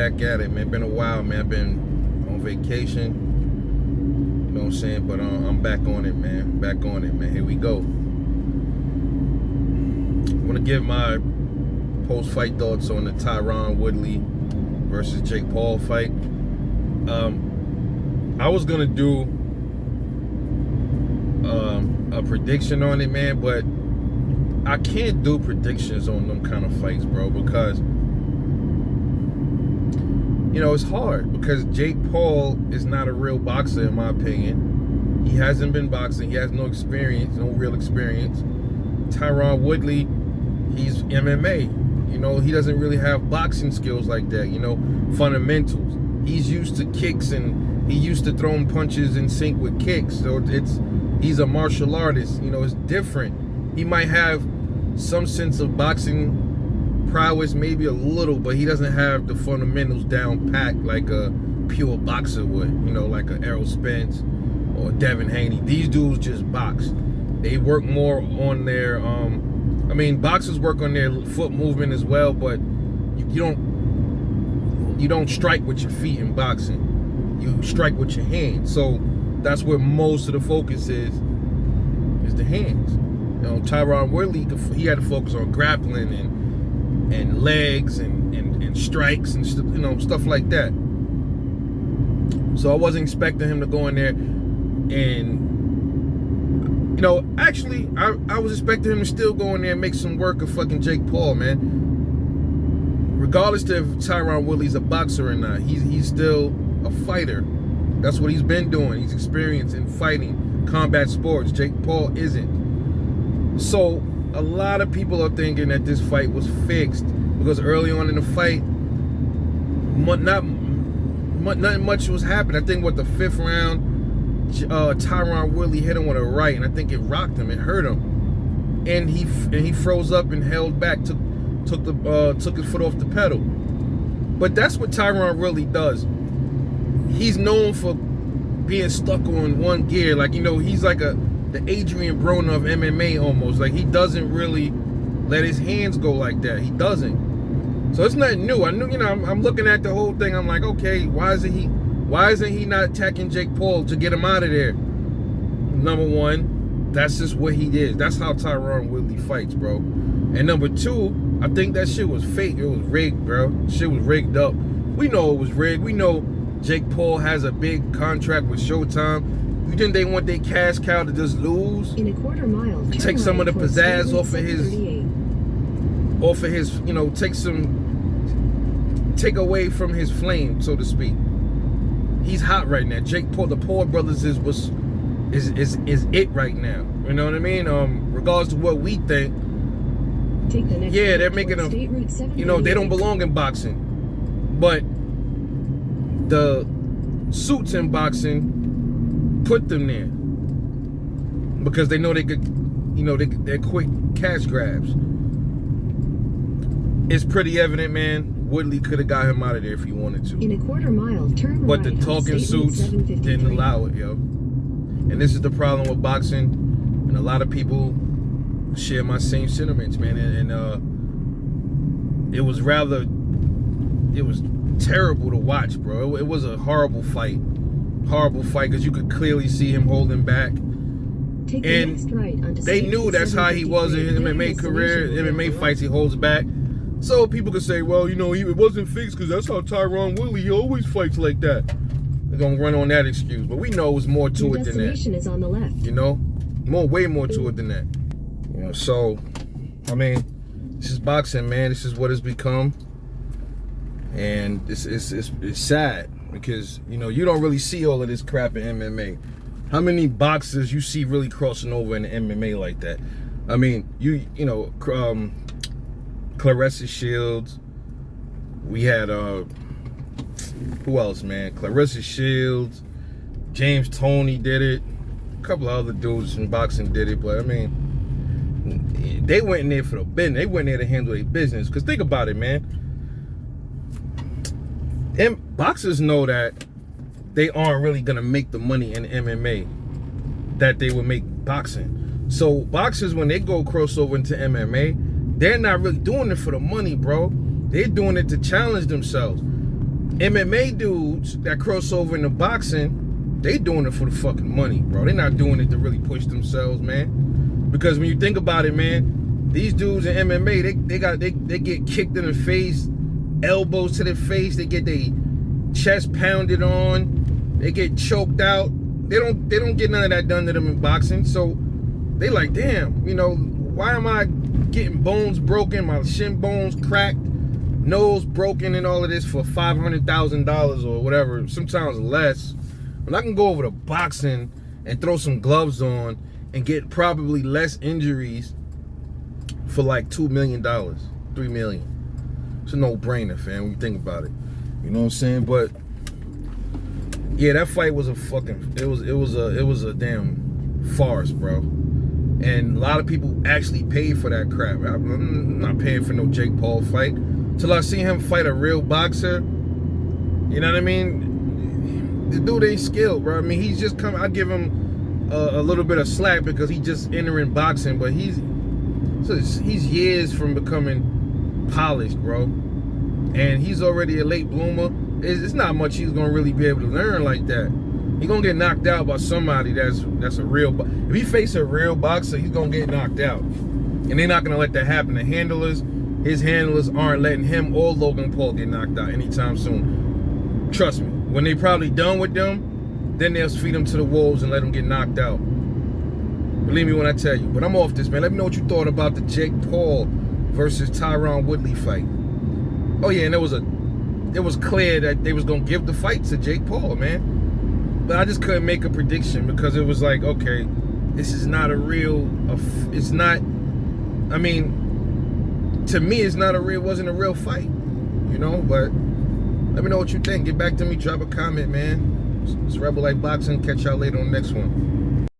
back at it, man. Been a while, man. I've been on vacation. You know what I'm saying? But I'm back on it, man. Back on it, man. Here we go. I want to give my post-fight thoughts on the Tyron Woodley versus Jake Paul fight. I was gonna do a prediction on it, man, but I can't do predictions on them kind of fights, bro, because you know it's hard. Because Jake Paul is not a real boxer, in my opinion. He hasn't been boxing. He has no experience, no real experience. Tyron Woodley, he's MMA. You know, he doesn't really have boxing skills like that, you know, fundamentals. He's used to kicks and he used to throwing punches in sync with kicks. So he's a martial artist, you know, it's different. He might have some sense of boxing prowess, maybe a little, but he doesn't have the fundamentals down packed like a pure boxer would, you know, like a Errol Spence or Devin Haney. These dudes just box. They work more on their I mean, boxers work on their foot movement as well, but you don't strike with your feet in boxing. You strike with your hands. So that's where most of the focus is the hands. You know, Tyron Woodley, he had to focus on grappling and legs and strikes and you know, stuff like that. So I wasn't expecting him to go in there and, you know, actually, I was expecting him to still go in there and make some work of fucking Jake Paul, man. Regardless if Tyron Woodley's a boxer or not, he's still a fighter. That's what he's been doing. He's experienced in fighting, combat sports. Jake Paul isn't. So a lot of people are thinking that this fight was fixed because early on in the fight, nothing much was happening. I think what the 5th round, Tyron Woodley hit him with a right, and I think it rocked him, it hurt him, and he froze up and held back, took his foot off the pedal. But that's what Tyron really does. He's known for being stuck on one gear, like, you know, he's like the Adrian Broner of MMA almost. Like, he doesn't really let his hands go like that. He doesn't. So it's nothing new. I knew, you know, I'm looking at the whole thing. I'm like, okay, why isn't he not attacking Jake Paul to get him out of there? Number one, that's just what he is. That's how Tyron Woodley fights, bro. And number two, I think that shit was fake. It was rigged, bro. Shit was rigged up. We know it was rigged. We know Jake Paul has a big contract with Showtime. You think they want their cash cow to just lose? In a quarter mile, take some of the pizzazz off of his, you know, take away from his flame, so to speak. He's hot right now. Jake Paul, the Paul brothers is it right now. You know what I mean? Regardless to what we think, yeah, they're making them, you know, they don't belong in boxing. But the suits in boxing put them there because they know they could, you know, they're quick cash grabs. It's pretty evident, man. Woodley could have got him out of there if he wanted to. In a quarter mile, turn but right. The talking suits didn't allow it, yo. And this is the problem with boxing, and a lot of people share my same sentiments, man. And it was terrible to watch, bro. It was a horrible fight, because you could clearly see him holding back. And they knew that's how he was in his MMA career. MMA fights, he holds back. So people could say, well, you know, it wasn't fixed because that's how Tyron Woodley, he always fights like that. They're going to run on that excuse. But we know it was more to it than that. Destination is on the left. You know? Way more to it than that. You know, so, I mean, this is boxing, man. This is what it's become. And it's sad because, you know, you don't really see all of this crap in MMA. How many boxers you see really crossing over in the MMA like that? I mean, you know, Clarissa Shields. We had who else, man? Clarissa Shields, James Toney did it. A couple of other dudes in boxing did it, but I mean, they went in there for the business. They went in there to handle their business. Because think about it, man. And boxers know that they aren't really gonna make the money in MMA that they would make boxing. So boxers, when they go crossover into MMA, they're not really doing it for the money, bro. They're doing it to challenge themselves. MMA dudes that cross over into boxing, they doing it for the fucking money, bro. They not doing it to really push themselves, man. Because when you think about it, man, these dudes in MMA, they get kicked in the face, elbows to the face, they get their chest pounded on, they get choked out. They don't get none of that done to them in boxing. So they like, damn, you know, why am I getting bones broken, my shin bones cracked, nose broken and all of this for $500,000 or whatever, sometimes less, when I can go over to boxing and throw some gloves on and get probably less injuries for like $2 million, $3 million. It's a no-brainer, fam, when you think about it. You know what I'm saying? But yeah, that fight was a fucking, it was a damn farce, bro. And a lot of people actually paid for that crap. I'm not paying for no Jake Paul fight. Till I see him fight a real boxer, you know what I mean? The dude ain't skilled, bro. I mean, he's just come. I give him a little bit of slack because he's just entering boxing, but he's years from becoming polished, bro. And he's already a late bloomer. It's not much he's gonna really be able to learn like that. He's gonna get knocked out by somebody that's a real. If he faces a real boxer, he's gonna get knocked out, and they're not gonna let that happen. His handlers aren't letting him or Logan Paul get knocked out anytime soon. Trust me. When they probably done with them, then they'll feed them to the wolves and let them get knocked out. Believe me when I tell you. But I'm off this, man. Let me know what you thought about the Jake Paul versus Tyron Woodley fight. Oh yeah, and it was clear that they was gonna give the fight to Jake Paul, man. But I just couldn't make a prediction because it was like, okay, this is not a real. It's not. I mean, to me, wasn't a real fight, you know. But let me know what you think. Get back to me. Drop a comment, man. It's Rebel Like Boxing. Catch y'all later on the next one.